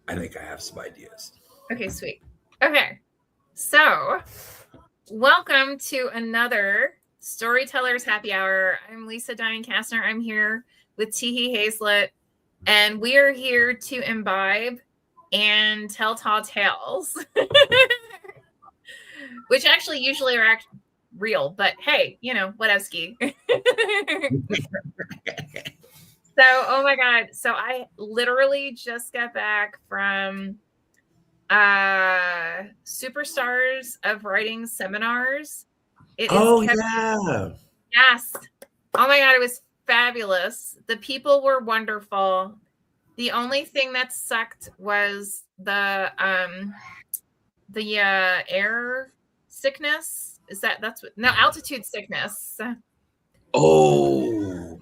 I think I have some ideas. Okay, sweet. Okay, so welcome to another Storytellers Happy Hour. I'm Lisa Diane Kastner. I'm here with Teehee Hazlett, and we are here to imbibe and tell tall tales, which actually usually are real, but hey, whatevski. So, oh my God. So I literally just got back from Superstars of Writing seminars. It is Yeah. Yes. Oh my God, it was fabulous. The people were wonderful. The only thing that sucked was the air sickness. Altitude sickness. Oh.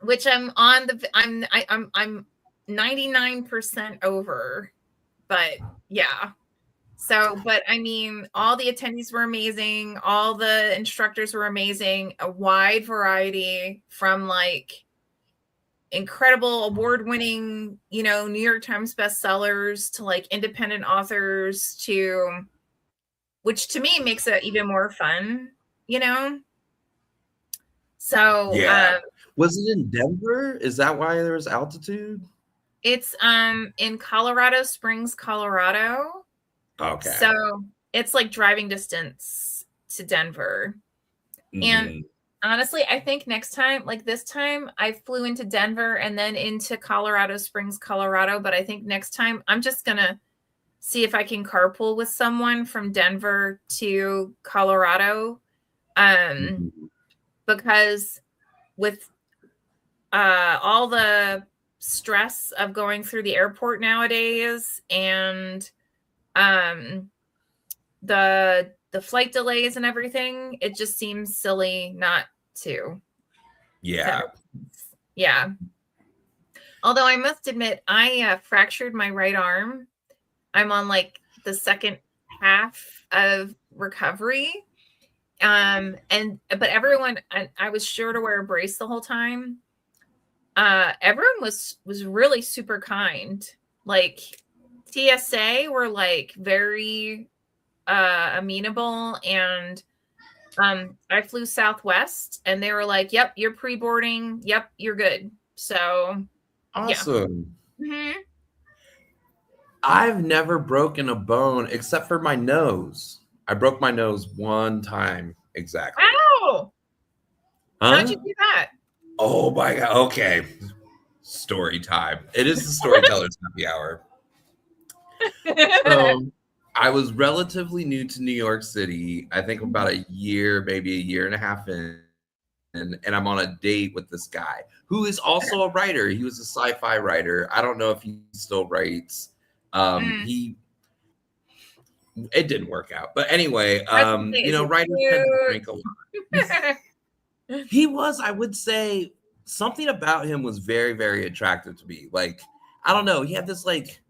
Which I'm 99% over. But yeah. So, but I mean, all the attendees were amazing. All the instructors were amazing. A wide variety from like incredible award-winning, New York Times bestsellers to like independent authors to, which to me makes it even more fun, So, Yeah. Was it in Denver? Is that why there was altitude? it's in Colorado Springs, Colorado. Okay. So it's like driving distance to Denver. Mm-hmm. And honestly, I think next time, like this time, I flew into Denver and then into Colorado Springs, Colorado. But I think next time I'm just going to see if I can carpool with someone from Denver to Colorado. Because with all the stress of going through the airport nowadays and the flight delays and everything, it just seems silly not to. Yeah. Yeah. Although I must admit, I fractured my right arm. I'm on like the second half of recovery. But everyone, I was sure to wear a brace the whole time. Everyone was really super kind. Like TSA were like very amenable, and I flew Southwest and they were like, yep, you're pre-boarding, yep, you're good. So awesome. Yeah. Mm-hmm. I've never broken a bone except for my nose. I broke my nose one time exactly. Wow. Huh? How'd you do that? Oh my God. Okay. Story time. It is the Storytellers Happy Hour. So I was relatively new to New York City. I think about a year, maybe a year and a half in. And I'm on a date with this guy who is also a writer. He was a sci-fi writer. I don't know if he still writes. It didn't work out. But anyway, writers tend to drink a lot. He was, I would say, something about him was very, very attractive to me. Like, I don't know. He had this like,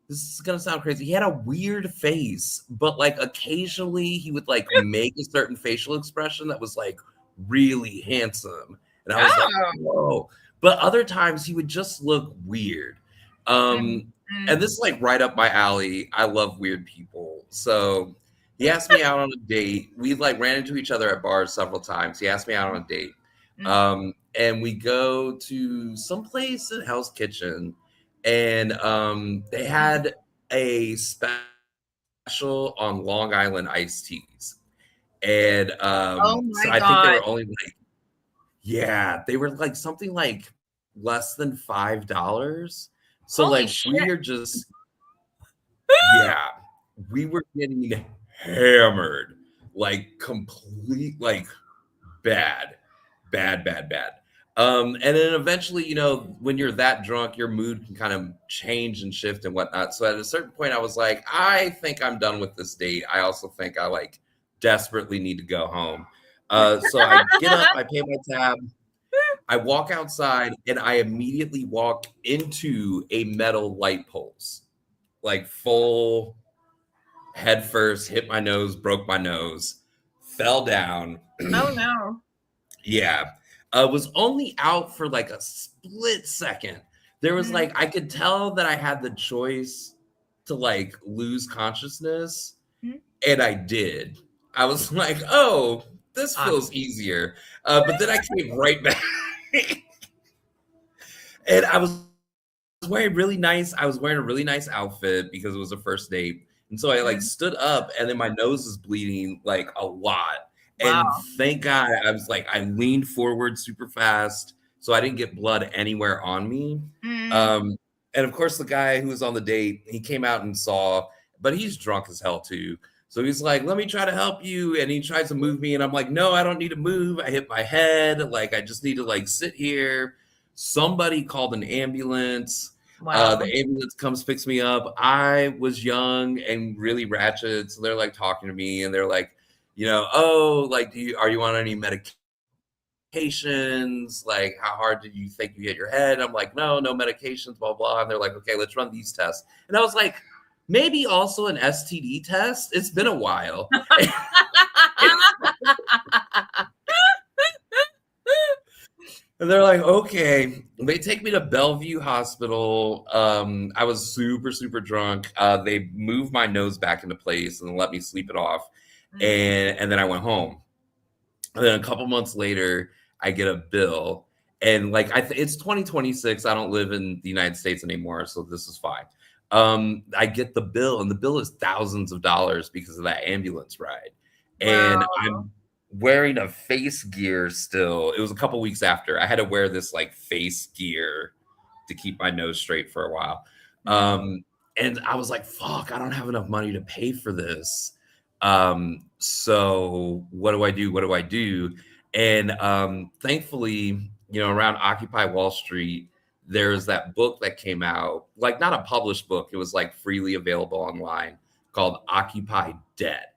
this is gonna sound crazy. He had a weird face, but like occasionally he would like make a certain facial expression that was like really handsome. And I was like, whoa. But other times he would just look weird. And this is like right up my alley. I love weird people. So he asked me out on a date. We like ran into each other at bars several times. He asked me out on a date. And we go to some place in Hell's Kitchen, and they had a special on Long Island iced teas. And so I think they were only like, yeah, they were like something like less than $5. So Holy like shit. we are just, yeah, we were getting hammered, like complete, like bad. And then eventually, when you're that drunk, your mood can kind of change and shift and whatnot. So at a certain point, I was like, I think I'm done with this date. I also think I like desperately need to go home. So I get up, I pay my tab, I walk outside, and I immediately walk into a metal light poles, like full head first, hit my nose, broke my nose, fell down. Oh no. Yeah. Was only out for like a split second. there was like, I could tell that I had the choice to like lose consciousness, and I did. I was like, oh, this feels easier. But then I came right back. And I was wearing really nice. I was wearing a really nice outfit because it was a first date. And so I like stood up, and then my nose is bleeding like a lot. Wow. And thank God I was like, I leaned forward super fast so I didn't get blood anywhere on me. And of course, the guy who was on the date, he came out and saw, but he's drunk as hell too. So he's like, let me try to help you. And he tries to move me. And I'm like, no, I don't need to move. I hit my head. Like, I just need to like sit here. Somebody called an ambulance. Wow. The ambulance comes, picks me up. I was young and really ratchet. So they're like talking to me, and they're like, you know, oh, like, are you on any medications? Like, how hard did you think you hit your head? I'm like, no medications, blah, blah. And they're like, okay, let's run these tests. And I was like, maybe also an STD test. It's been a while. And they're like, okay. They take me to Bellevue Hospital. I was super, super drunk. They moved my nose back into place and let me sleep it off. And then I went home. And then a couple months later, I get a bill. And like, it's 2026. I don't live in the United States anymore, so this is fine. I get the bill, and the bill is thousands of dollars because of that ambulance ride. And Wow. I'm wearing a face gear still. It was a couple weeks after. I had to wear this like face gear to keep my nose straight for a while. And I was like, fuck, I don't have enough money to pay for this. So what do I do? What do I do? And thankfully, you know, around Occupy Wall Street, there's that book that came out, like not a published book. It was like freely available online, called Occupy Debt.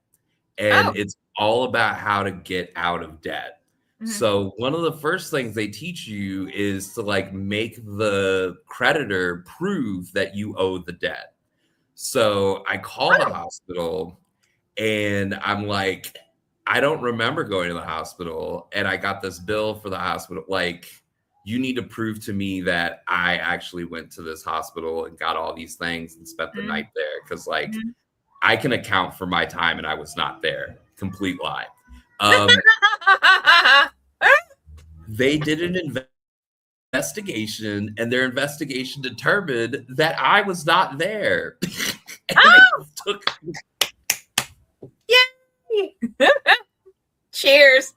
And it's all about how to get out of debt. So one of the first things they teach you is to like make the creditor prove that you owe the debt. So I call the hospital, and I'm like, I don't remember going to the hospital, and I got this bill for the hospital. Like, you need to prove to me that I actually went to this hospital and got all these things and spent the night there. Cause like, I can account for my time, and I was not there. Complete lie. They did an investigation, and their investigation determined that I was not there. Yay! Cheers.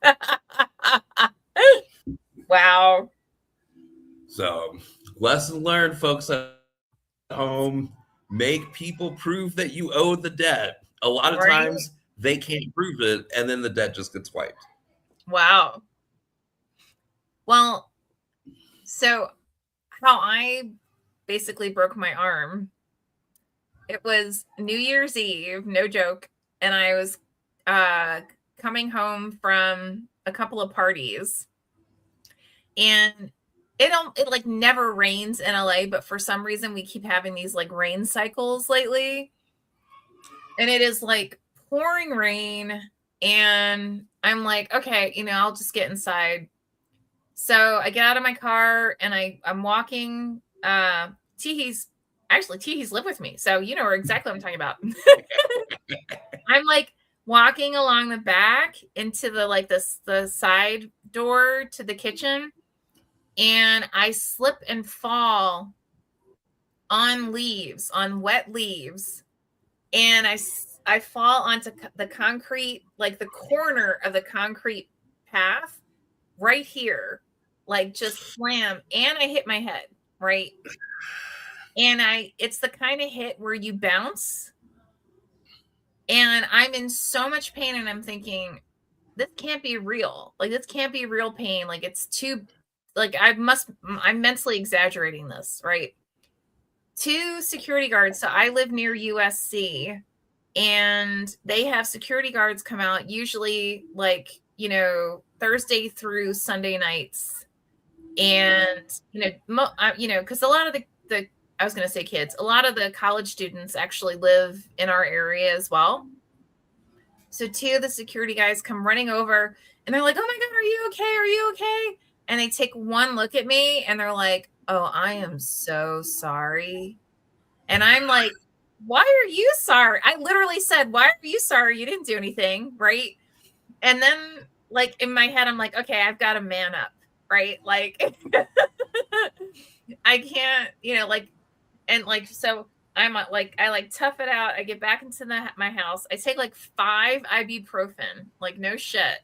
Wow. So, lesson learned, folks at home. Make people prove that you owe the debt. A lot of times they can't prove it, and then the debt just gets wiped. Wow. Well, so how I basically broke my arm, it was New Year's Eve, no joke, and I was coming home from a couple of parties, and it like never rains in LA, but for some reason we keep having these like rain cycles lately, and it is like pouring rain, and I'm like, okay, you know, I'll just get inside. So I get out of my car, and I'm walking. Teehee's live with me, so you know exactly what I'm talking about. I'm like walking along the back into the side door to the kitchen, and I slip and fall on wet leaves, and I fall onto the concrete, like the corner of the concrete path right here, like just slam, and I hit my head, right? And it's the kind of hit where you bounce, and I'm in so much pain, and I'm thinking, this can't be real. Like, this can't be real pain. Like, it's too, like, I'm mentally exaggerating this, right? 2 security guards. So I live near USC, and they have security guards come out usually like, you know, Thursday through Sunday nights. And, you know, because a lot of the I was going to say kids, a lot of the college students actually live in our area as well. So 2 of the security guys come running over, and they're like, oh my God, are you okay? Are you okay? And they take one look at me, and they're like, "Oh, I am so sorry." And I'm like, "Why are you sorry?" I literally said, "Why are you sorry? You didn't do anything, right?" And then, like, in my head, I'm like, "Okay, I've got to man up, right?" Like, I can't, like, and like, so I'm like, I like tough it out. I get back into my house. I take like 5 ibuprofen, like no shit,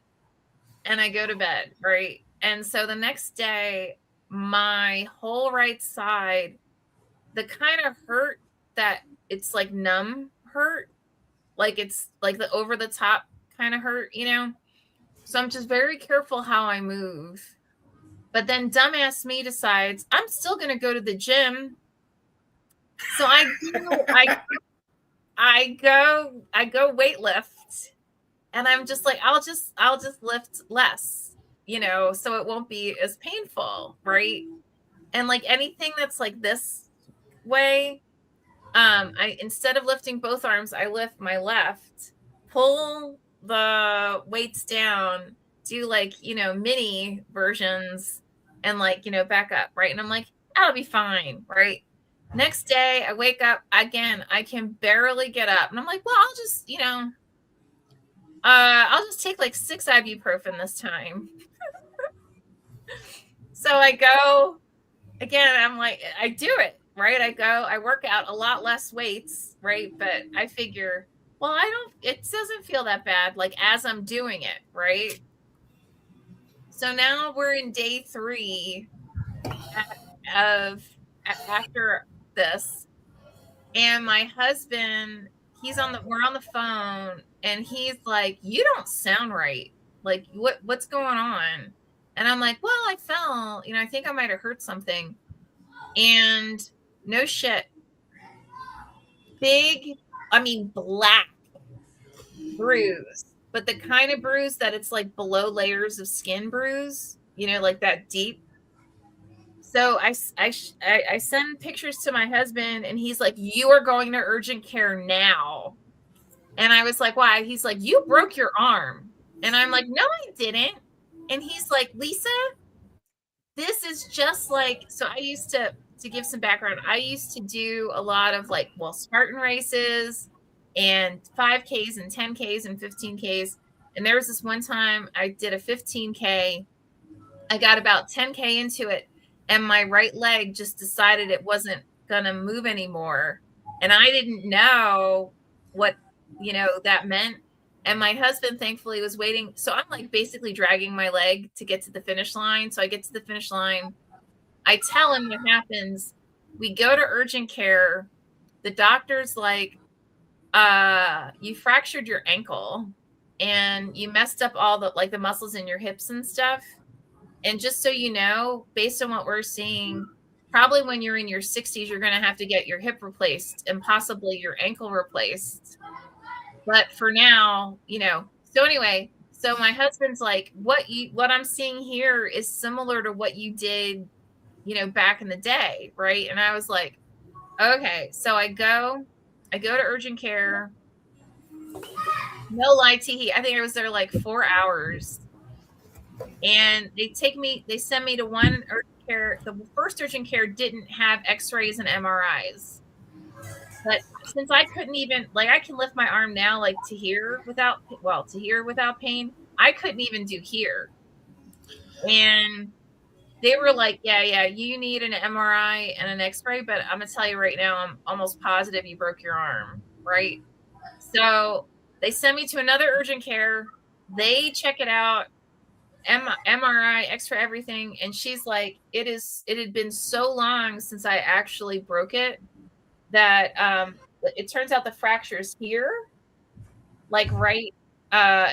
and I go to bed, right? And so the next day, my whole right side, the kind of hurt that it's like numb hurt, like it's like the over the top kind of hurt, So I'm just very careful how I move. But then dumbass me decides I'm still going to go to the gym. So I go weight lift, and I'm just like, I'll just lift less, so it won't be as painful, right? And like anything that's like this way, I instead of lifting both arms, I lift my left, pull the weights down, do like, mini versions, and like, back up, right? And I'm like, that'll be fine, right? Next day, I wake up again, I can barely get up. And I'm like, well, I'll just take like 6 ibuprofen this time. So I go again, I'm like, I do it, right? I work out a lot less weights, right? But I figure, well, it doesn't feel that bad, like as I'm doing it, right? So now we're in day 3 of after this, and my husband, we're on the phone, and he's like, "You don't sound right. Like, what's going on?" And I'm like, "Well, I fell. I think I might have hurt something." And no shit, big, I mean, black bruise, but the kind of bruise that it's like below layers of skin bruise, like that deep. So I send pictures to my husband, and he's like, "You are going to urgent care now." And I was like, "Why?" He's like, "You broke your arm." And I'm like, "No, I didn't." And he's like, "Lisa, this is just like," so I used to give some background, I used to do a lot of like, well, Spartan races and 5Ks and 10Ks and 15Ks. And there was this one time I did a 15K. I got about 10K into it, and my right leg just decided it wasn't going to move anymore. And I didn't know what, that meant. And my husband thankfully was waiting. So I'm like basically dragging my leg to get to the finish line. So I get to the finish line. I tell him what happens. We go to urgent care. The doctor's like, you fractured your ankle, and you messed up all the muscles in your hips and stuff. And just so you know, based on what we're seeing, probably when you're in your 60s, you're going to have to get your hip replaced and possibly your ankle replaced. But for now, so anyway, so my husband's like, what I'm seeing here is similar to what you did, back in the day, right? And I was like, okay. So I go to urgent care. No lie to you, I think I was there like 4 hours. And they send me to one urgent care. The first urgent care didn't have x-rays and MRIs. But since I couldn't even, like, I can lift my arm now, like to here without pain, I couldn't even do here. And they were like, yeah, you need an MRI and an x-ray, but I'm going to tell you right now, I'm almost positive you broke your arm, right? So they send me to another urgent care. They check it out. MRI, x-ray, everything. And she's like, it had been so long since I actually broke it that it turns out the fracture's here, like right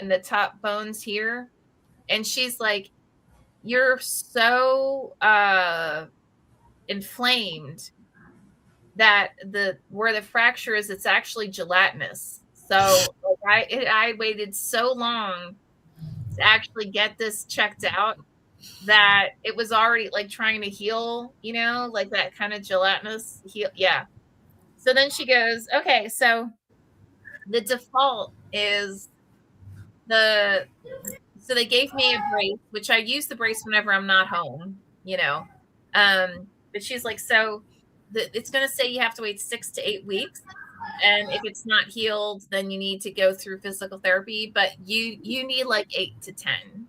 in the top bones here. And she's like, you're so inflamed that where the fracture is, it's actually gelatinous. So I waited so long to actually get this checked out that it was already like trying to heal, like that kind of gelatinous heal. Yeah. So then she goes, okay, so the default is so they gave me a brace, which I use the brace whenever I'm not home, But she's like, so it's going to say you have to wait 6 to 8 weeks. And if it's not healed, then you need to go through physical therapy, but you need like 8 to 10.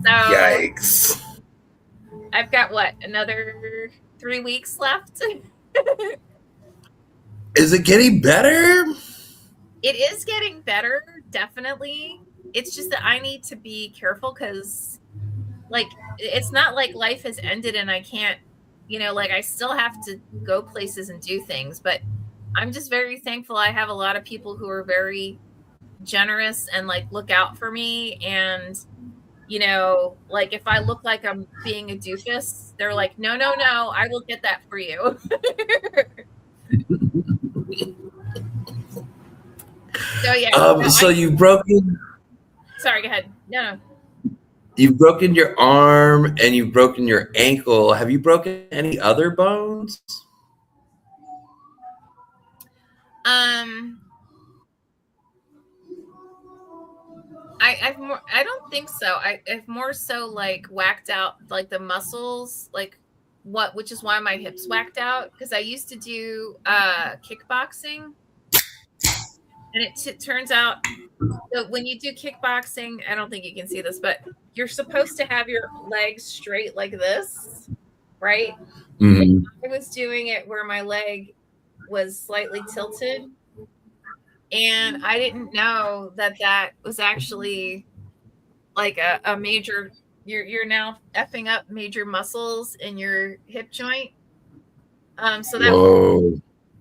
So yikes. I've got what, another 3 weeks left? Is it getting better? It is getting better, definitely. It's just that I need to be careful because, like, it's not like life has ended and I can't, like, I still have to go places and do things, but I'm just very thankful I have a lot of people who are very generous and, like, look out for me. And, like, if I look like I'm being a doofus, they're like, no, no, no, I will get that for you. So, yeah. So you've broken. Sorry, go ahead. No. You've broken your arm and you've broken your ankle. Have you broken any other bones? I don't think so. I've more so like whacked out like the muscles, like which is why my hips whacked out, because I used to do kickboxing, and it turns out that when you do kickboxing, I don't think you can see this, but you're supposed to have your legs straight like this, right? Mm-hmm. I was doing it where my leg was slightly tilted, and I didn't know that was actually like a major, you're now effing up major muscles in your hip joint. So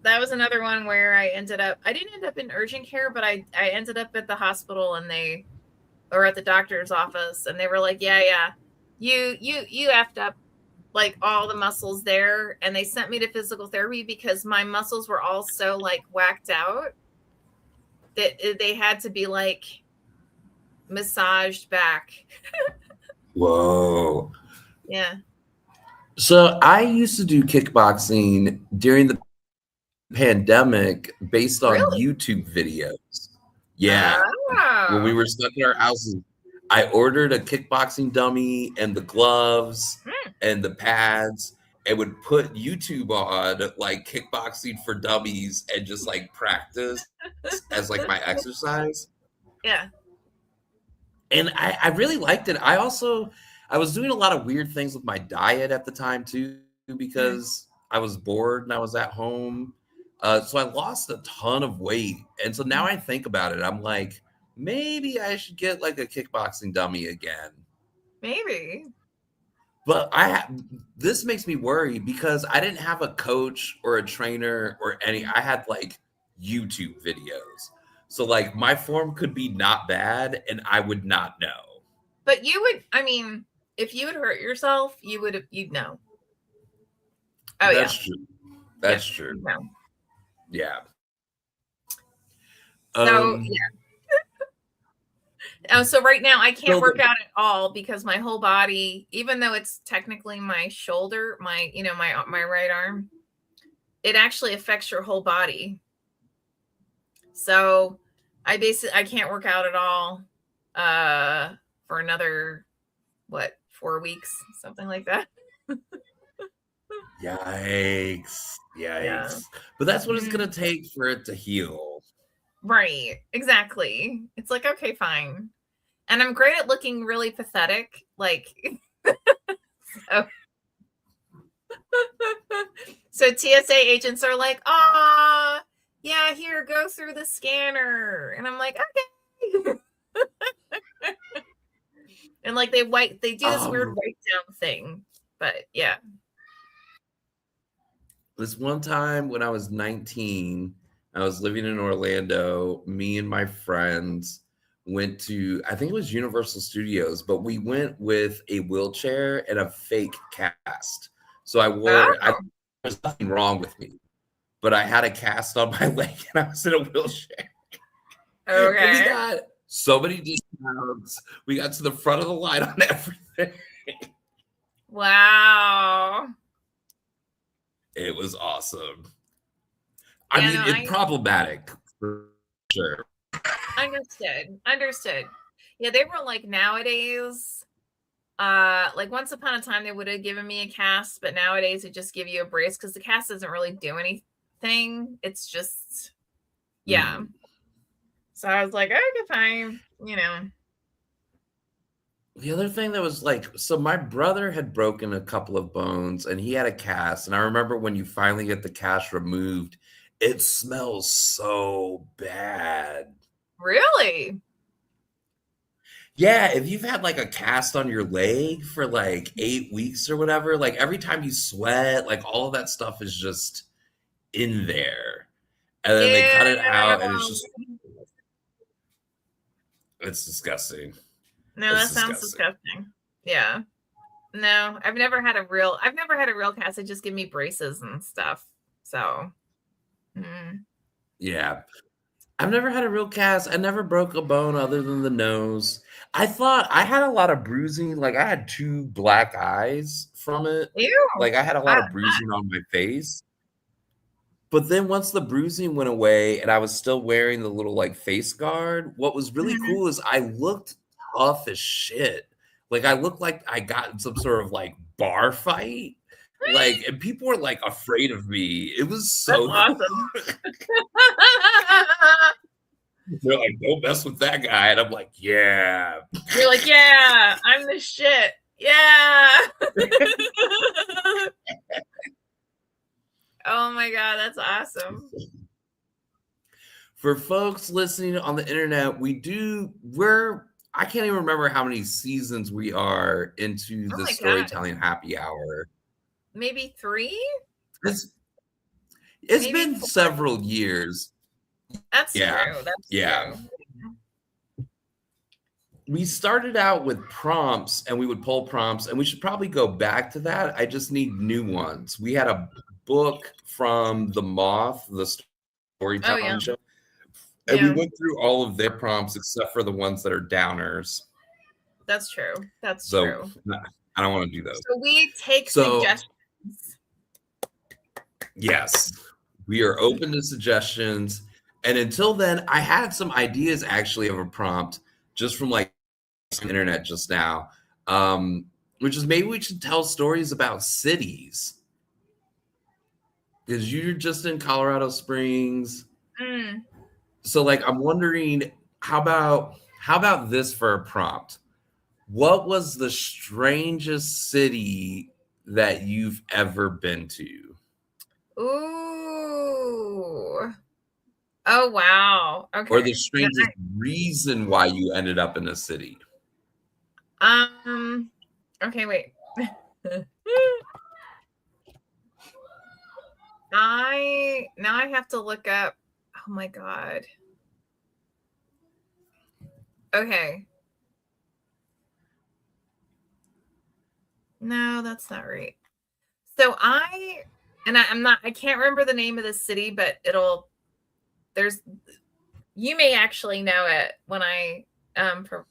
that was another one where I didn't end up in urgent care, but I ended up at the hospital, and or at the doctor's office, and they were like, yeah, you effed up like all the muscles there. And they sent me to physical therapy because my muscles were all so like whacked out that they had to be like massaged back. Whoa. Yeah. So I used to do kickboxing during the pandemic based on YouTube videos. Yeah. Oh. When we were stuck in our houses, I ordered a kickboxing dummy and the gloves and the pads, and would put YouTube on like kickboxing for dummies and just like practice as like my exercise. Yeah. And I really liked it. I was doing a lot of weird things with my diet at the time too, because I was bored and I was at home. So I lost a ton of weight. And so now I think about it, I'm like, maybe I should get like a kickboxing dummy again. Maybe. But this makes me worry because I didn't have a coach or a trainer or I had like YouTube videos. So like my form could be not bad and I would not know. But you would, I mean, if you had hurt yourself, you'd know. Oh, That's true. That's true. No. Yeah. So so right now I can't work out at all because my whole body, even though it's technically my shoulder, my right arm, it actually affects your whole body. So I can't work out at all for another 4 weeks, something like that. Yikes. Yeah. But that's what it's gonna take for it to heal. Right. Exactly. It's like, okay, fine. And I'm great at looking really pathetic. Like, so TSA agents are like, yeah, here, go through the scanner. And I'm like, okay. And like they do this weird write down thing. But yeah. This one time when I was 19, I was living in Orlando. Me and my friends went to, I think it was Universal Studios, but we went with a wheelchair and a fake cast. So there's nothing wrong with me, but I had a cast on my leg and I was in a wheelchair. Okay. And we got so many discounts. We got to the front of the line on everything. Wow. It was awesome. It's problematic for sure. Understood. Yeah, they were like, nowadays, Like once upon a time they would have given me a cast, but nowadays they just give you a brace because the cast doesn't really do anything. It's just, yeah. So I was like, okay, fine, you know. The other thing that was like, so my brother had broken a couple of bones and he had a cast. And I remember when you finally get the cast removed, it smells so bad. Really? Yeah, if you've had like a cast on your leg for like 8 weeks or whatever, like every time you sweat, like all of that stuff is just in there. And then they cut it out and it's just, it's disgusting. No, It's that sounds disgusting. disgusting. Yeah. No, I've never had a real cast. They just give me braces and stuff. So, Yeah. I've never had a real cast. I never broke a bone other than the nose. I thought I had a lot of bruising. Like I had 2 black eyes from it. Ew. Like I had a lot of bruising on my face. But then once the bruising went away and I was still wearing the little like face guard, what was really cool is I looked tough as shit. Like I looked like I got in some sort of like bar fight. Like, and people were like afraid of me. It was so That's cool. awesome. They're like, don't mess with that guy. And I'm like, yeah. You're like, yeah, I'm the shit. Yeah. Oh my God, that's awesome. For folks listening on the internet, I can't even remember how many seasons we are into the Storytelling Happy Hour. Maybe 3? It's been 4. Several years. That's true. That's true. We started out with prompts and we would pull prompts, and we should probably go back to that. I just need new ones. We had a book from The Moth, the storytelling show, and we went through all of their prompts except for the ones that are downers. That's true. That's true. I don't want to do those. So we take suggestions. Yes, we are open to suggestions. And until then, I had some ideas actually of a prompt just from like the internet just now, which is maybe we should tell stories about cities. Because you're just in Colorado Springs. So like I'm wondering, how about this for a prompt? What was the strangest city that you've ever been to? Ooh. Oh, wow. Okay. Or the strangest reason why you ended up in a city. Okay, wait. Now I have to look up. Oh my God. Okay. No, that's not right. So I can't remember the name of the city, but you may actually know it when I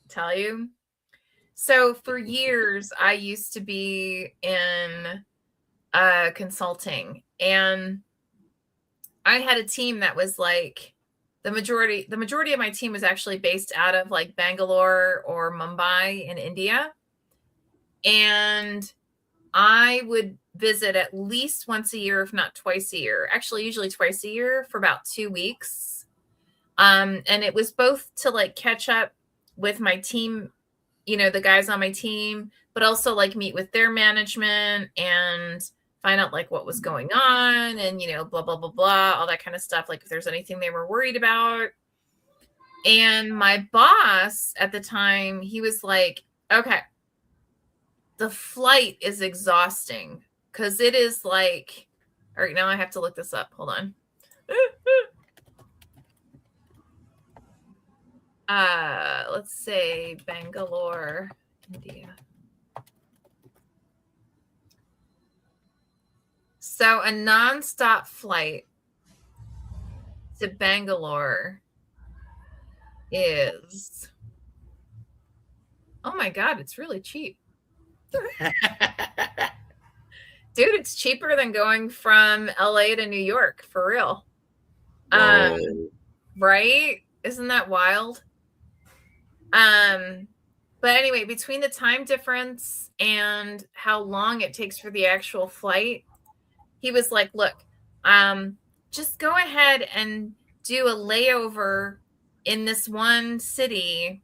tell you. So for years, I used to be in consulting, and I had a team that was like the majority of my team was actually based out of like Bangalore or Mumbai in India. And I would visit at least once a year, if not twice a year, actually usually twice a year for about 2 weeks. And it was both to like catch up with my team, the guys on my team, but also like meet with their management and find out like what was going on and, blah, blah, blah, blah, all that kind of stuff. Like if there's anything they were worried about. And my boss at the time, he was like, okay, the flight is exhausting because it is like, all right, now I have to look this up. Hold on. Let's say Bangalore, India. So a nonstop flight to Bangalore is, oh my God, it's really cheap. Dude, it's cheaper than going from LA to New York, for real. Right? Isn't that wild? But anyway, between the time difference and how long it takes for the actual flight, he was like, look, just go ahead and do a layover in this one city,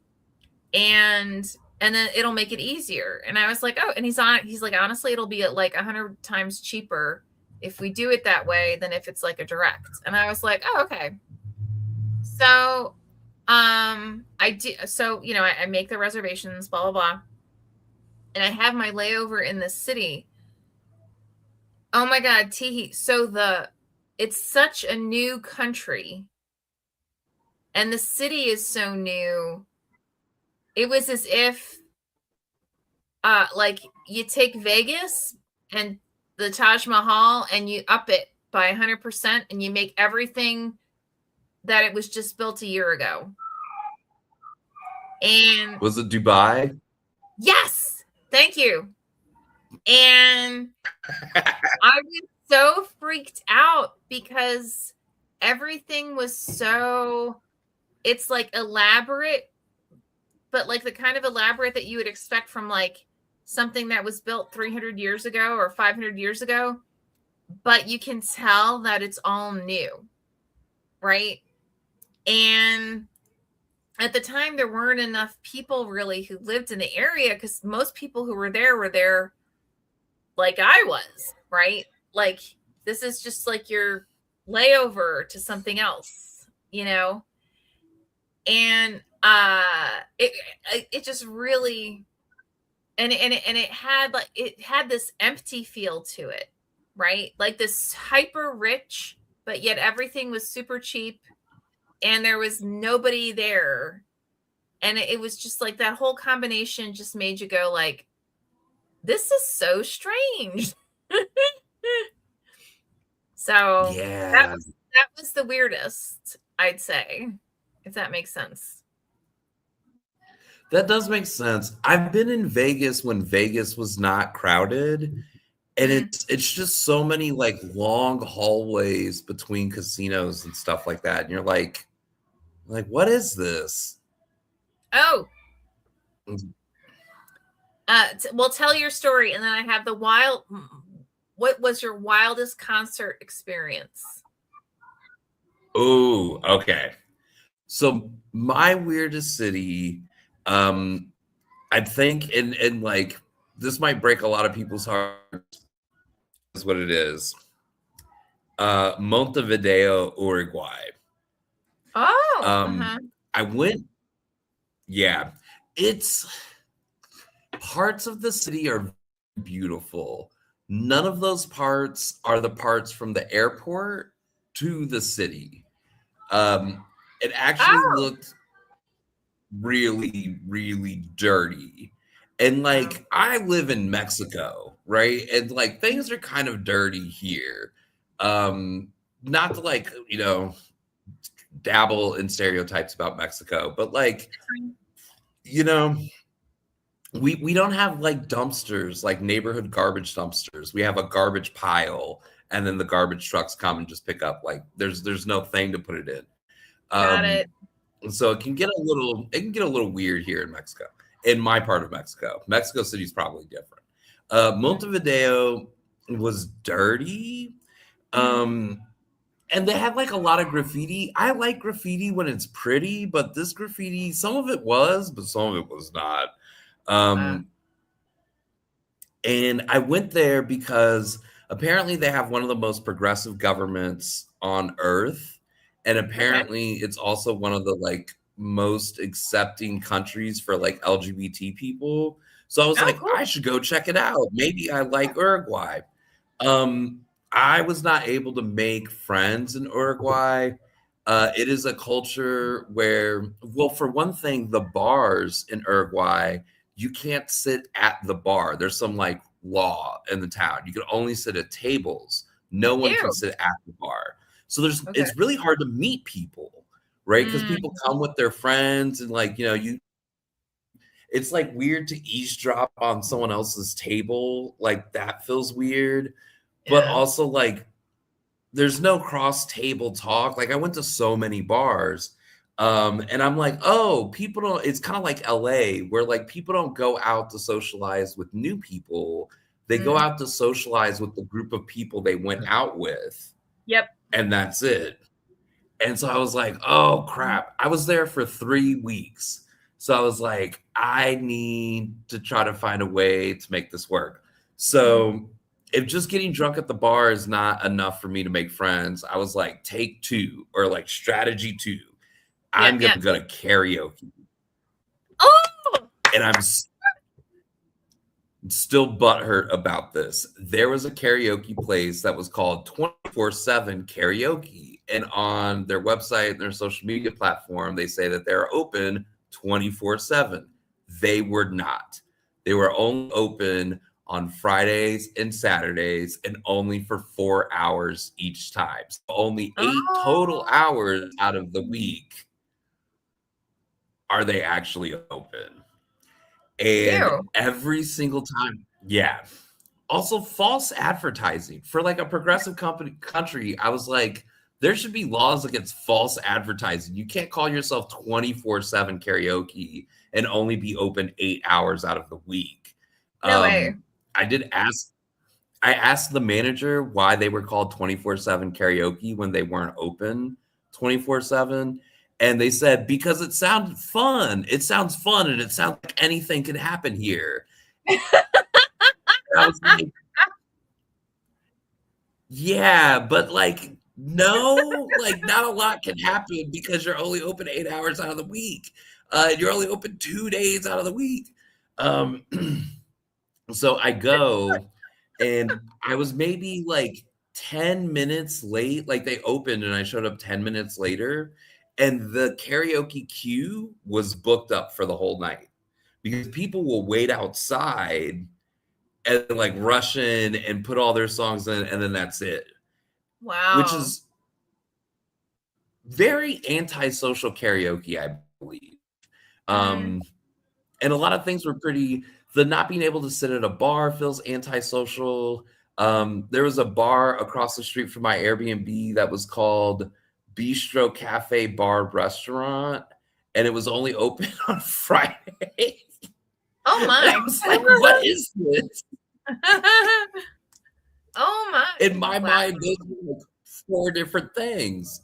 and then it'll make it easier. And I was like, oh, and he's like, honestly, it'll be like 100 times cheaper if we do it that way than if it's like a direct. And I was like, oh, okay. So I do, so I make the reservations, blah blah blah, and I have my layover in this city. Oh my god, Teehee. So it's such a new country, and the city is so new. It was as if like you take Vegas and the Taj Mahal and you up it by 100% and you make everything that it was just built a year ago. And was it Dubai? Yes, thank you. And I was so freaked out because everything was it's like elaborate, but like the kind of elaborate that you would expect from like something that was built 300 years ago or 500 years ago, but you can tell that it's all new, right? And at the time, there weren't enough people really who lived in the area, because most people who were there like I was, right? Like, this is just like your layover to something else, And it just really, and it had this empty feel to it, right? Like this hyper rich, but yet everything was super cheap, and there was nobody there. And it was just like that whole combination just made you go like, this is so strange. So yeah, that was the weirdest, I'd say, if that makes sense. That does make sense. I've been in Vegas when Vegas was not crowded, and it's just so many like long hallways between casinos and stuff like that. And you're like what is this? Oh. Well, tell your story, and then I have what was your wildest concert experience? Oh, okay. So my weirdest city, I think, and like this might break a lot of people's hearts, is what it is. Montevideo, Uruguay. Oh, I went. Yeah, it's parts of the city are beautiful. None of those parts are the parts from the airport to the city. It actually looked really, really dirty. And like, I live in Mexico, right? And like, things are kind of dirty here. Not to like, dabble in stereotypes about Mexico, but like, we don't have like dumpsters, like neighborhood garbage dumpsters. We have a garbage pile, and then the garbage trucks come and just pick up. Like there's no thing to put it in. Got it. So it can get a little weird here in Mexico, in my part of Mexico. Mexico City is probably different. Montevideo was dirty. And they had like a lot of graffiti. I like graffiti when it's pretty, but this graffiti, some of it was, but some of it was not. And I went there because apparently they have one of the most progressive governments on earth. And apparently it's also one of the like most accepting countries for like LGBT people. So I was like, cool. I should go check it out. Maybe I like Uruguay. I was not able to make friends in Uruguay. It is a culture where, well, for one thing, the bars in Uruguay, you can't sit at the bar. There's some like law in the town. You can only sit at tables. No one can sit at the bar. So it's really hard to meet people, right? Because people come with their friends, and like, it's like weird to eavesdrop on someone else's table. Like that feels weird. But also like there's no cross table talk. Like I went to so many bars. And I'm like, oh, people don't, it's kind of like LA, where like people don't go out to socialize with new people. They go out to socialize with the group of people they went out with. Yep. And that's it. And so I was like, oh crap. I was there for 3 weeks. So I was like, I need to try to find a way to make this work. So if just getting drunk at the bar is not enough for me to make friends, I was like, take 2 or like strategy 2. I'm going to go to karaoke. Oh! And I'm still butthurt about this. There was a karaoke place that was called 24/7 Karaoke. And on their website and their social media platform, they say that they're open 24/7. They were not. They were only open on Fridays and Saturdays and only for 4 hours each time. So only 8 total hours out of the week are they actually open. And every single time, yeah. Also, false advertising for like a progressive country. I was like, there should be laws against false advertising. You can't call yourself 24/7 karaoke and only be open 8 hours out of the week. No way. I asked the manager why they were called 24/7 karaoke when they weren't open 24/7. And they said, because it sounded fun. It sounds fun, and it sounds like anything can happen here. I was like, yeah, but like, no, like not a lot can happen because you're only open 8 hours out of the week. You're only open 2 days out of the week. So I go, and I was maybe like 10 minutes late. Like they opened and I showed up 10 minutes later. And the karaoke queue was booked up for the whole night because people will wait outside and like rush in and put all their songs in, and then that's it. Wow. Which is very antisocial karaoke, I believe. And a lot of things were pretty, the not being able to sit at a bar feels antisocial. There was a bar across the street from my Airbnb that was called Bistro Cafe Bar Restaurant, and it was only open on Friday. Oh my! I was like, what is this? Oh my! In my mind, those were like 4 different things.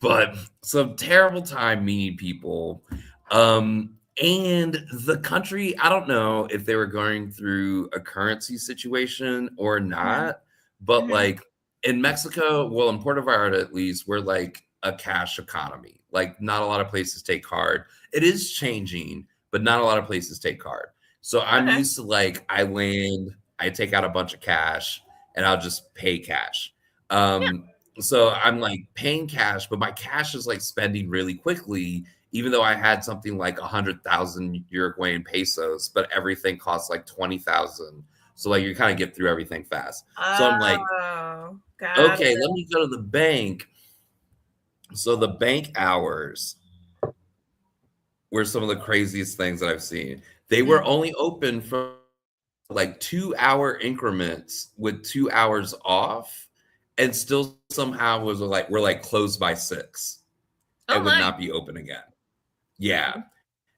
But some terrible time meeting people. And the country, I don't know if they were going through a currency situation or not, but like in Mexico, well, in Puerto Vallarta at least, we're like a cash economy. Like not a lot of places take card. It is changing, but not a lot of places take card. So I'm used to like, I land, I take out a bunch of cash, and I'll just pay cash. So I'm like paying cash, but my cash is like spending really quickly, even though I had something like 100,000 Uruguayan pesos, but everything costs like 20,000. So like you kind of get through everything fast. So I'm like, okay, let me go to the bank. So the bank hours were some of the craziest things that I've seen. They were only open for like 2-hour increments with 2 hours off, and still somehow was like, we're like closed by 6 and would not be open again. Yeah.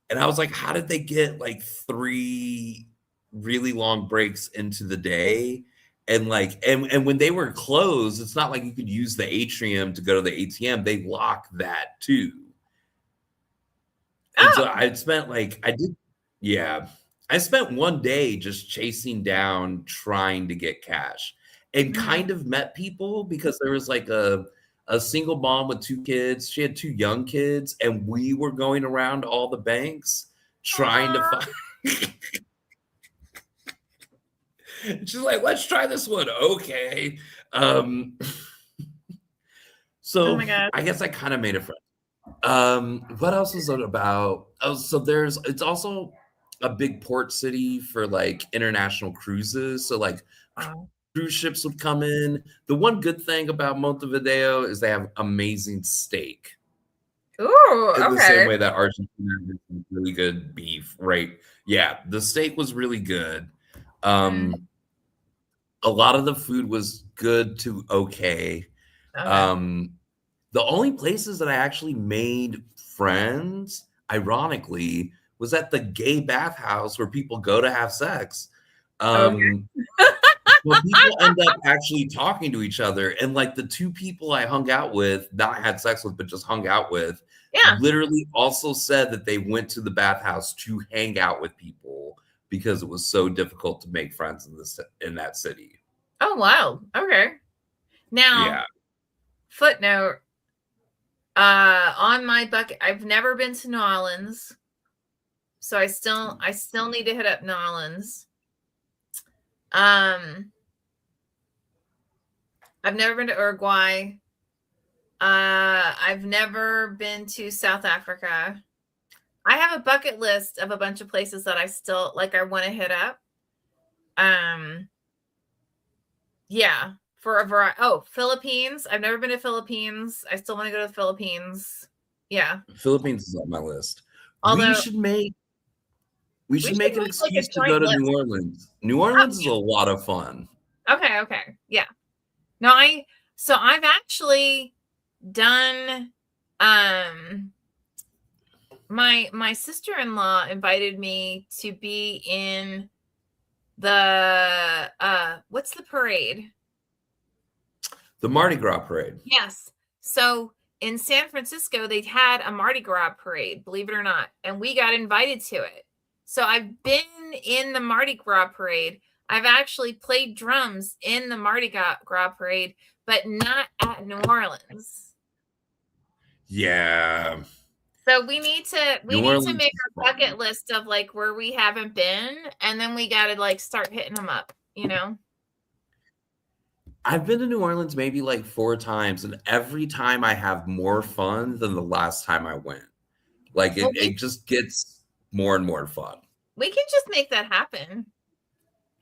And I was like, how did they get like 3 really long breaks into the day? And like, and when they were closed, it's not like you could use the atrium to go to the ATM. They lock that too. And so I spent like, I spent 1 day just chasing down, trying to get cash, and kind of met people because there was like a single mom with 2 kids. She had 2 young kids, and we were going around all the banks trying to find. She's like, let's try this one. Okay. So I guess I kind of made a friend. What else was it about? Oh, so it's also a big port city for like international cruises. So like cruise ships would come in. The one good thing about Montevideo is they have amazing steak. Ooh, in the same way that Argentina has really good beef, right? Yeah, the steak was really good. A lot of the food was good to okay. The only places that I actually made friends, ironically, was at the gay bathhouse where people go to have sex. Okay. Well, people end up actually talking to each other, and like the two people I hung out with, not had sex with, but just hung out with, Yeah. literally also said that they went to the bathhouse to hang out with people because it was so difficult to make friends in that city. Oh, wow. Okay. Now, Yeah. footnote, on my bucket, I've never been to New Orleans, so I still need to hit up New Orleans. I've never been to Uruguay. I've never been to South Africa. I have a bucket list of a bunch of places that I still like. I want to hit up. Yeah, for a variety. Oh, Philippines. I've never been to Philippines. I still want to go to the Philippines. Yeah. Philippines is on my list. Although We should make an excuse to go to New Orleans. New Orleans is a lot of fun. Okay. Yeah. No, I've actually done my sister-in-law invited me to be in the what's the parade? The Mardi Gras parade. Yes. So in San Francisco, they had a Mardi Gras parade, believe it or not, and we got invited to it. So I've been in the Mardi Gras parade. I've actually played drums in the Mardi Gras parade, but not at New Orleans. Yeah. So we need to make our bucket list of like where we haven't been, and then we got to like start hitting them up, you know? I've been to New Orleans maybe like 4 times, and every time I have more fun than the last time I went. Like it just gets more and more fun. We can just make that happen.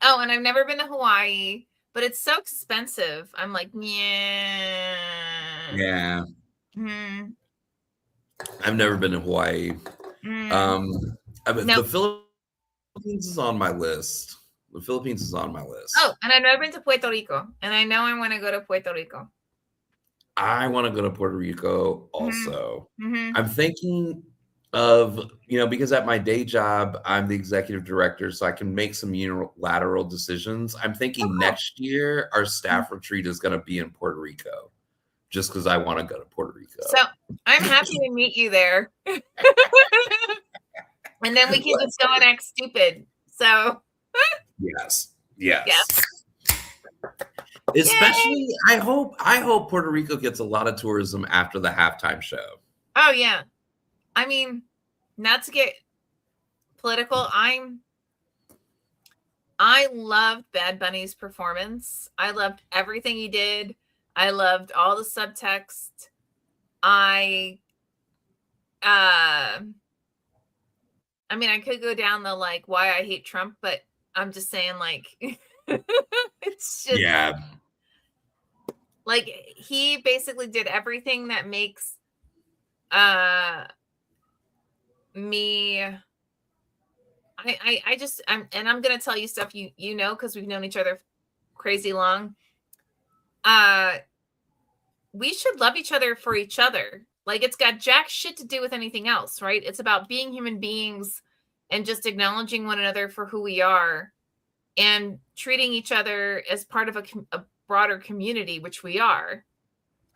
Oh, and I've never been to Hawaii, but it's so expensive. I'm like, yeah. Yeah. I've never been to Hawaii. The Philippines is on my list. The Philippines is on my list. Oh, and I've never been to Puerto Rico, and I know I want to go to Puerto Rico. I want to go to Puerto Rico also. I'm thinking of, because at my day job, I'm the executive director, so I can make some unilateral decisions. I'm thinking next year, our staff retreat is going to be in Puerto Rico, just because I want to go to Puerto Rico. So I'm happy to meet you there. And then we can just go and act stupid. So yes. Especially, Yay! I hope Puerto Rico gets a lot of tourism after the halftime show. Oh yeah, I mean, not to get political, I loved Bad Bunny's performance. I loved everything he did. I loved all the subtext. I mean, I could go down the like why I hate Trump, but I'm just saying like it's just like he basically did everything that makes me I'm gonna tell you stuff you know because we've known each other crazy long. We should love each other for each other. Like it's got jack shit to do with anything else, right? It's about being human beings and just acknowledging one another for who we are and treating each other as part of a broader community, which we are.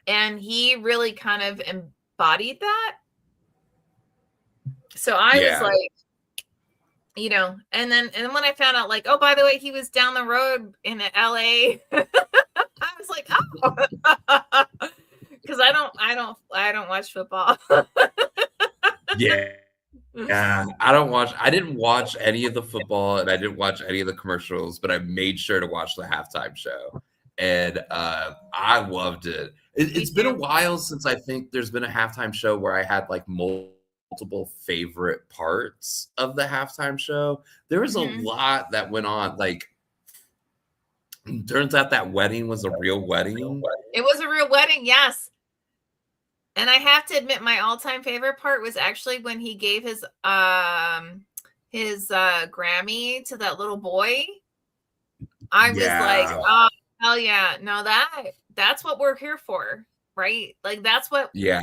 And he really kind of embodied that. So I was like, and then when I found out like, oh, by the way, he was down the road in LA, I was like, oh, because I don't watch football. Yeah, I didn't watch any of the football and I didn't watch any of the commercials, but I made sure to watch the halftime show. And I loved it. It's been a while since I think there's been a halftime show where I had like multiple favorite parts of the halftime show. There was a lot that went on. Like, turns out that wedding was a real wedding. It was a real wedding, yes. And I have to admit, my all-time favorite part was actually when he gave his Grammy to that little boy. I was like, oh hell yeah. No, that's what we're here for. right? Like that's what this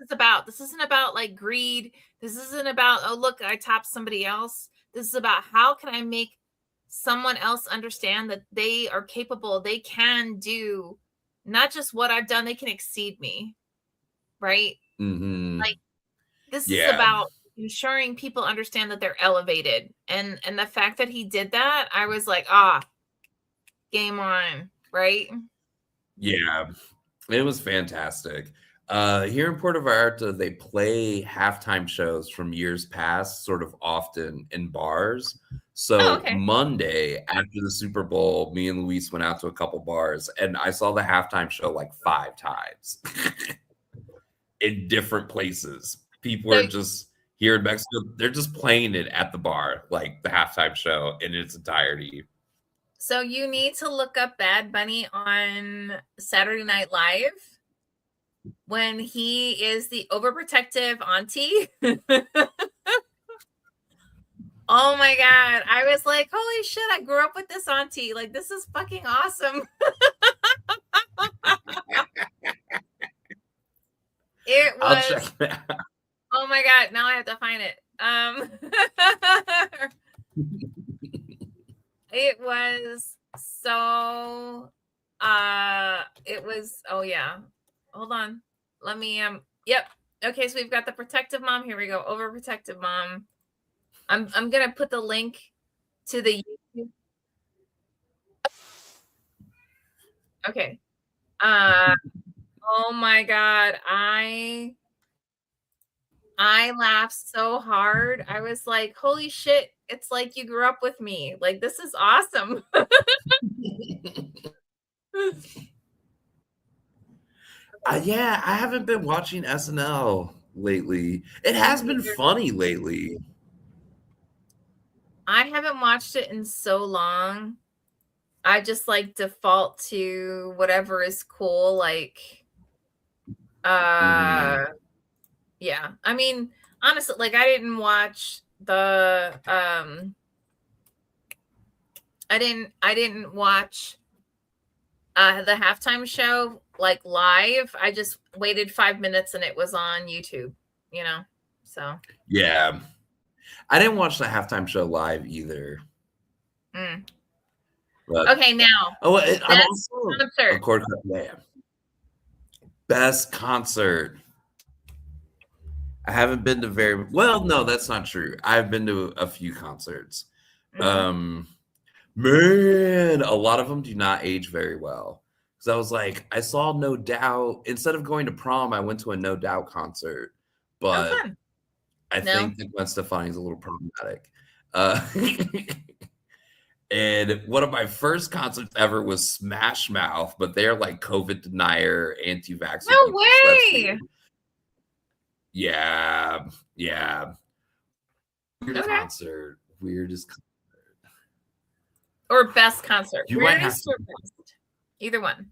is about. This isn't about like greed. This isn't about, oh look, I topped somebody else. This is about how can I make someone else understand that they are capable, they can do not just what I've done, they can exceed me, right? Like this is about ensuring people understand that they're elevated. And the fact that he did that, I was like, game on, right? Yeah, it was fantastic. Here in Puerto Vallarta, they play halftime shows from years past sort of often in bars. So Monday after the Super Bowl, me and Luis went out to a couple bars and I saw the halftime show like 5 times in different places. People are just here in Mexico, they're just playing it at the bar, like the halftime show in its entirety. So you need to look up Bad Bunny on Saturday Night Live when he is the overprotective auntie. Oh my God. I was like, holy shit, I grew up with this auntie. Like, this is fucking awesome. It was. I'll check that out. Oh my God. Now I have to find it. It was so, it was, oh yeah. Hold on. Let me, yep. Okay. So we've got the protective mom. Here we go. Overprotective mom. I'm going to put the link to the YouTube. Okay. Oh my God. I laughed so hard. I was like, holy shit. It's like you grew up with me. Like, this is awesome. Yeah, I haven't been watching SNL lately. It has been funny lately. I haven't watched it in so long. I just like default to whatever is cool. Like, yeah. I mean, honestly, like I didn't watch the, I didn't watch the halftime show like live. I just waited 5 minutes and it was on YouTube, you know? So. Yeah. I didn't watch the halftime show live either. But, okay, now. Oh, I'm also concert. Of course, yeah. Best concert. I haven't been to very well. No, that's not true. I've been to a few concerts. Man, a lot of them do not age very well. Because I was like, I saw No Doubt. Instead of going to prom, I went to a No Doubt concert. But I think that Gwen Stefani is a little problematic. And one of my first concerts ever was Smash Mouth, but they're like COVID denier, anti-vaxxer. No way! Yeah. Weirdest concert. Weirdest concert. Or best concert. Weirdest or best. Either one.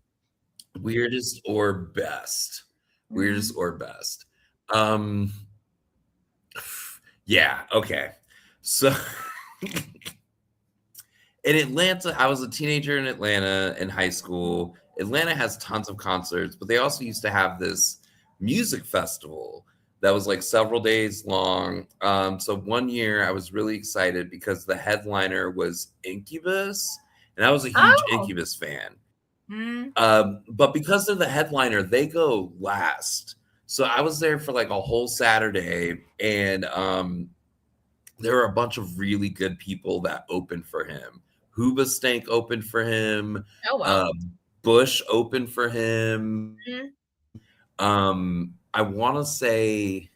Weirdest or best. Weirdest or best. Yeah, okay. So in Atlanta, I was a teenager in Atlanta in high school. Atlanta has tons of concerts, but they also used to have this music festival that was like several days long. So one year I was really excited because the headliner was Incubus, and I was a huge Incubus fan. But because they're the headliner, they go last. So I was there for like a whole Saturday, and there were a bunch of really good people that opened for him. Hoobastank opened for him. Oh, wow. Bush opened for him. I want to say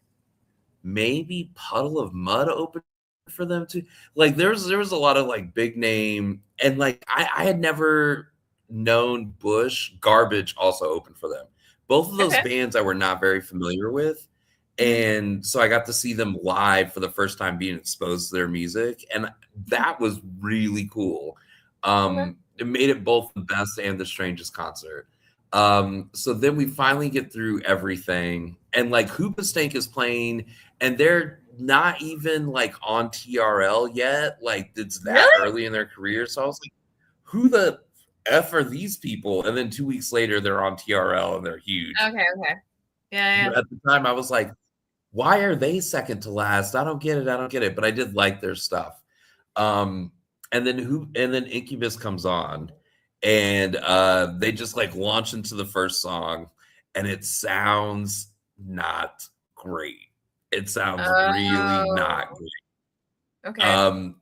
maybe Puddle of Mud opened for them too. Like there was a lot of like big name, and like I had never known Bush. Garbage also opened for them. Both of those bands I were not very familiar with. And so I got to see them live for the first time, being exposed to their music. And that was really cool. It made it both the best and the strangest concert. So then we finally get through everything. And like Hoobastank is playing, and they're not even like on TRL yet. Like it's that early in their career. So I was like, who the F are these people? And then 2 weeks later, they're on TRL and they're huge. Okay. Yeah. But at the time, I was like, why are they second to last? I don't get it. But I did like their stuff. And then Incubus comes on, and they just like launch into the first song, and it sounds not great. It sounds really not great. Okay.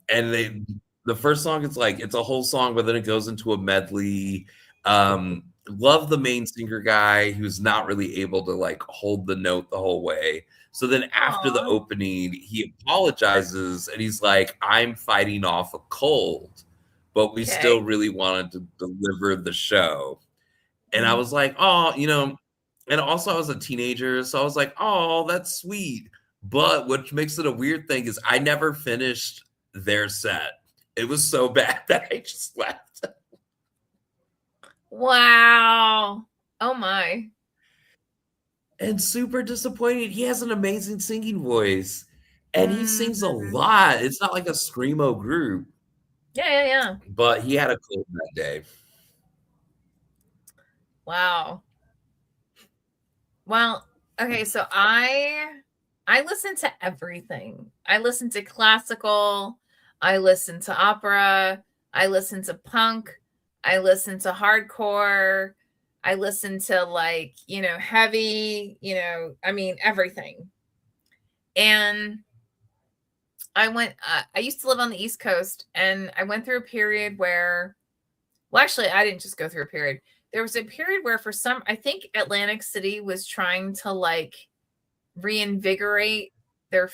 And the first song is like, it's a whole song, but then it goes into a medley. Love the main singer guy who's not really able to like hold the note the whole way. So then after the opening, he apologizes and he's like, I'm fighting off a cold, but we still really wanted to deliver the show. And I was like, oh, and also I was a teenager, so I was like, oh, that's sweet. But what makes it a weird thing is I never finished their set. It was so bad that I just left. Wow. Oh my. And super disappointed. He has an amazing singing voice. And he sings a lot. It's not like a screamo group. Yeah. But he had a cold that day. Wow. Well, okay, so I listen to everything. I listen to classical, I listen to opera, I listen to punk, I listen to hardcore, I listen to like, heavy, I mean everything. And I used to live on the East Coast, and I went through a period where, well, actually, I didn't just go through a period. There was a period where I think Atlantic City was trying to like reinvigorate their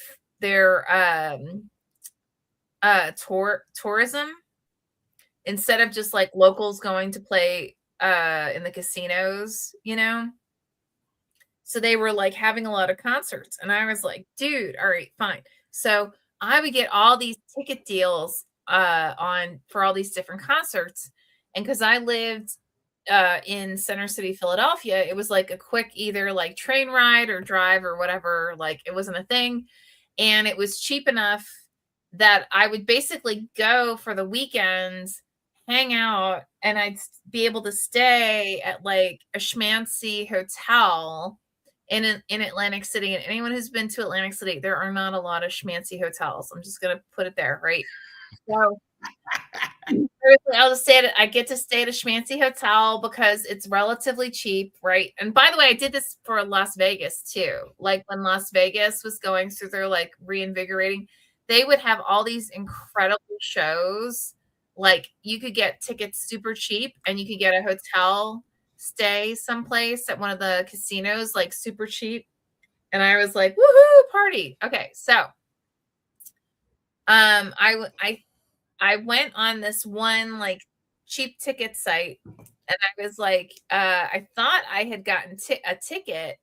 tourism, instead of just like locals going to play in the casinos, So they were like having a lot of concerts, and I was like, dude, all right, fine. So I would get all these ticket deals for all these different concerts. And because I lived in Center City, Philadelphia, it was like a quick either like train ride or drive or whatever. Like it wasn't a thing. And it was cheap enough that I would basically go for the weekends, hang out, and I'd be able to stay at like a schmancy hotel in Atlantic City. And anyone who's been to Atlantic City, there are not a lot of schmancy hotels. I'm just going to put it there, right? So I get to stay at a schmancy hotel because it's relatively cheap, right? And by the way, I did this for Las Vegas too. Like when Las Vegas was going through their like reinvigorating, they would have all these incredible shows. Like you could get tickets super cheap, and you could get a hotel stay someplace at one of the casinos like super cheap. And I was like, woohoo, party. Okay, so I went on this one like cheap ticket site, and I was like, I thought I had gotten a ticket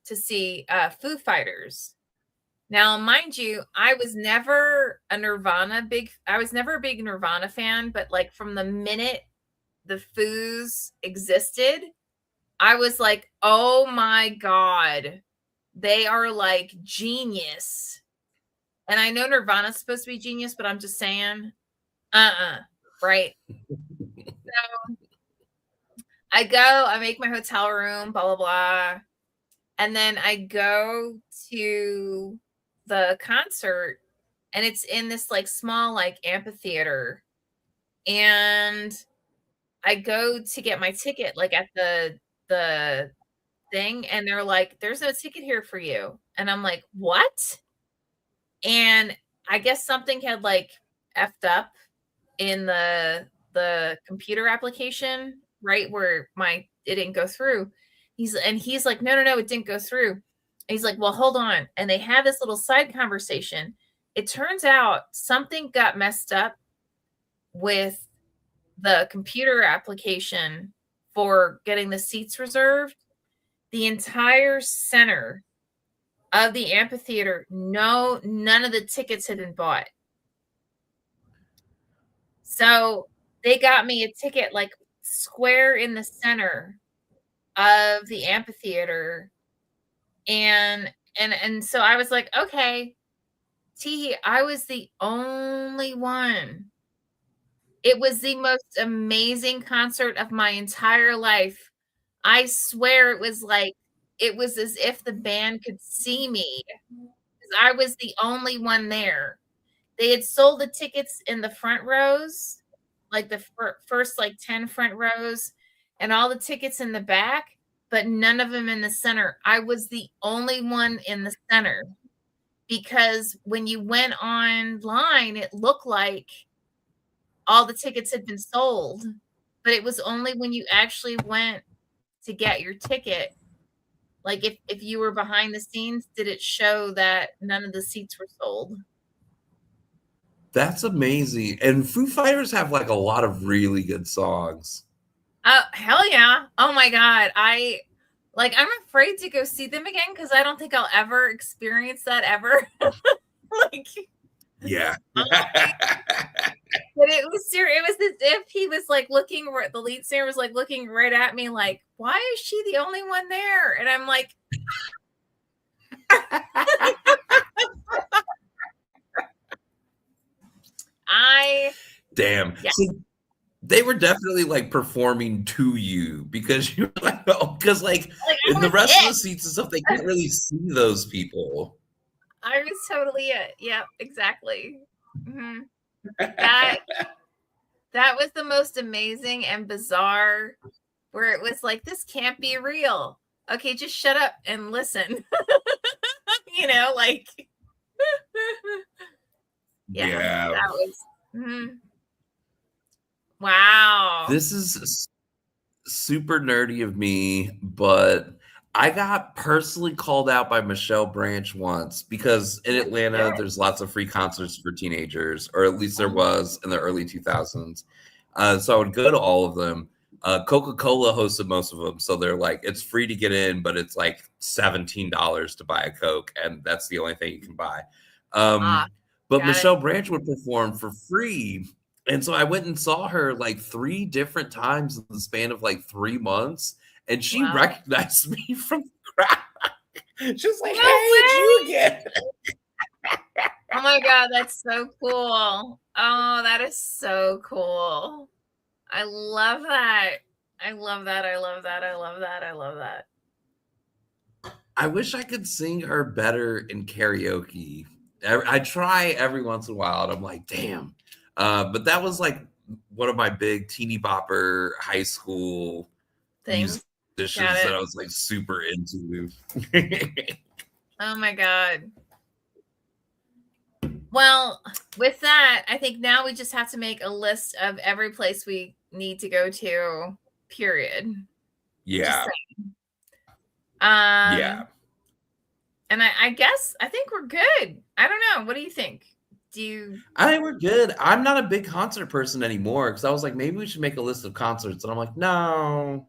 to see Foo Fighters. Now, mind you, I was never a big Nirvana fan, but like from the minute the Foos existed, I was like, oh my God, they are like genius. And I know Nirvana's supposed to be genius, but I'm just saying, right? So I make my hotel room, blah, blah, blah. And then I go to the concert, and it's in this like small like amphitheater. And I go to get my ticket like at the thing, and they're like, there's no ticket here for you. And I'm like, what? And I guess something had like effed up in the computer application, right, where it didn't go through. He's like, no, it didn't go through. And he's like, well, hold on. And they have this little side conversation. It turns out something got messed up with the computer application for getting the seats reserved. The entire center of the amphitheater, none of the tickets had been bought. So they got me a ticket like square in the center of the amphitheater. And so I was like, okay, I was the only one It was the most amazing concert of my entire life. I swear it was as if the band could see me, 'cause I was the only one there. They had sold the tickets in the front rows, like the first 10 front rows, and all the tickets in the back, but none of them in the center. I was the only one in the center, because when you went online, it looked like all the tickets had been sold, but it was only when you actually went to get your ticket, like if you were behind the scenes, did it show that none of the seats were sold. That's amazing. And Foo Fighters have like a lot of really good songs. Oh, hell yeah. Oh my God. I'm afraid to go see them again because I don't think I'll ever experience that ever. Yeah. But it was serious. It was as if he was looking, the lead singer was looking right at me like, why is she the only one there? And I'm like, Damn. Yeah. See, they were definitely performing to you because you're because in the rest of the seats and stuff, they can't really see those people. I was totally it. Yep, exactly. Mm-hmm. That was the most amazing and bizarre, where it was like, this can't be real. Okay, just shut up and listen. Yeah. That was mm-hmm. Wow. This is super nerdy of me, but I got personally called out by Michelle Branch once because in Atlanta, there's lots of free concerts for teenagers, or at least there was in the early 2000s. So I would go to all of them. Coca-Cola hosted most of them. So they're it's free to get in, but it's $17 to buy a Coke. And that's the only thing you can buy. But Michelle Branch would perform for free. And so I went and saw her 3 different times in the span of 3 months. And she recognized me from the crowd. She was like, hey, it's you again. Oh my God, that's so cool. Oh, that is so cool. I love that. I love that. I love that. I love that. I love that. I wish I could sing her better in karaoke. I try every once in a while, and I'm like, damn. But that was one of my big teeny bopper high school things musicians that I was super into. Oh my God. Well, with that, I think now we just have to make a list of every place we need to go to, period. Yeah. Yeah. And I think we're good. I don't know. What do you think? I think we're good. I'm not a big concert person anymore because I was maybe we should make a list of concerts. And I'm like, no.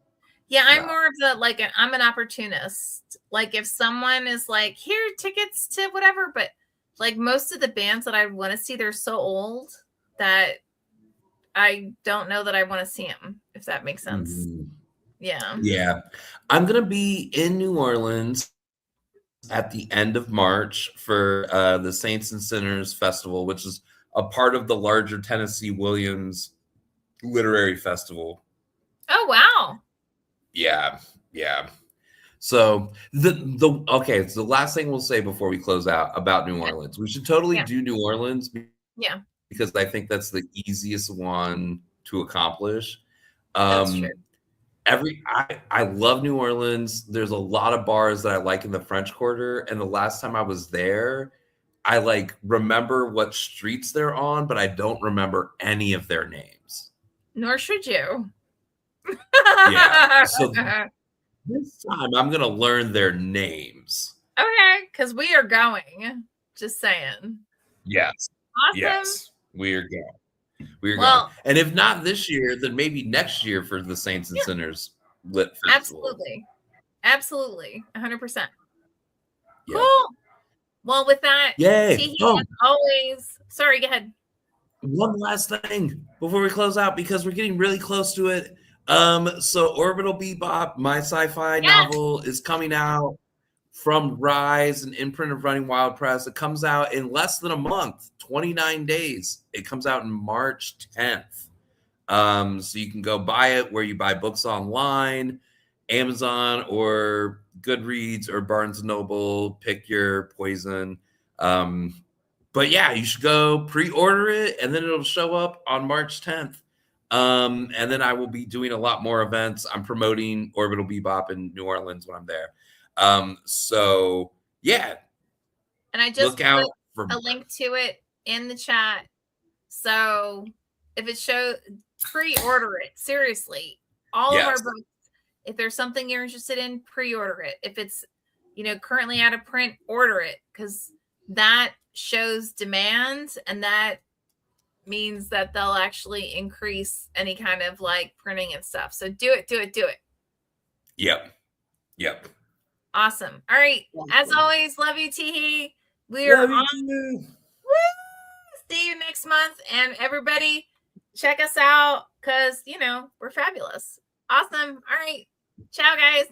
Yeah, I'm more of the I'm an opportunist. If someone is here, tickets to whatever, but most of the bands that I want to see, they're so old that I don't know that I want to see them, if that makes sense. Mm-hmm. Yeah. Yeah. I'm going to be in New Orleans at the end of March for the Saints and Sinners Festival, which is a part of the larger Tennessee Williams Literary Festival. Oh, wow. Yeah. Yeah. So the last thing we'll say before we close out about New Orleans, we should totally do New Orleans. Yeah. Because I think that's the easiest one to accomplish. That's true. I love New Orleans. There's a lot of bars that I like in the French Quarter. And the last time I was there, I remember what streets they're on, but I don't remember any of their names. Nor should you. Yeah. So this time I'm going to learn their names. Okay. Because we are going. Just saying. Yes. Awesome. Yes. We are going. Going. And if not this year, then maybe next year for the Saints and Sinners Lit Festival. Absolutely. 100%. Cool. Well, with that, yay. As always. Sorry, go ahead. One last thing before we close out, because we're getting really close to it. So Orbital Bebop, my sci-fi novel, is coming out from Rise, an imprint of Running Wild Press. It comes out in less than a month, 29 days. It comes out in March 10th. So you can go buy it where you buy books online, Amazon or Goodreads or Barnes & Noble, pick your poison. But yeah, you should go pre-order it, and then it'll show up on March 10th. And then I will be doing a lot more events. I'm promoting Orbital Bebop in New Orleans when I'm there. So yeah. And I just put a link to it in the chat. So if it shows, pre-order it. Seriously. All of our books. If there's something you're interested in, pre-order it. If it's, currently out of print, order it, because that shows demand, and that means that they'll actually increase any kind of like printing and stuff. So do it. Yep. Awesome. All right. As always, love you, Teehee. We are on. Woo! See you next month. And everybody, check us out, because, we're fabulous. Awesome. All right. Ciao, guys.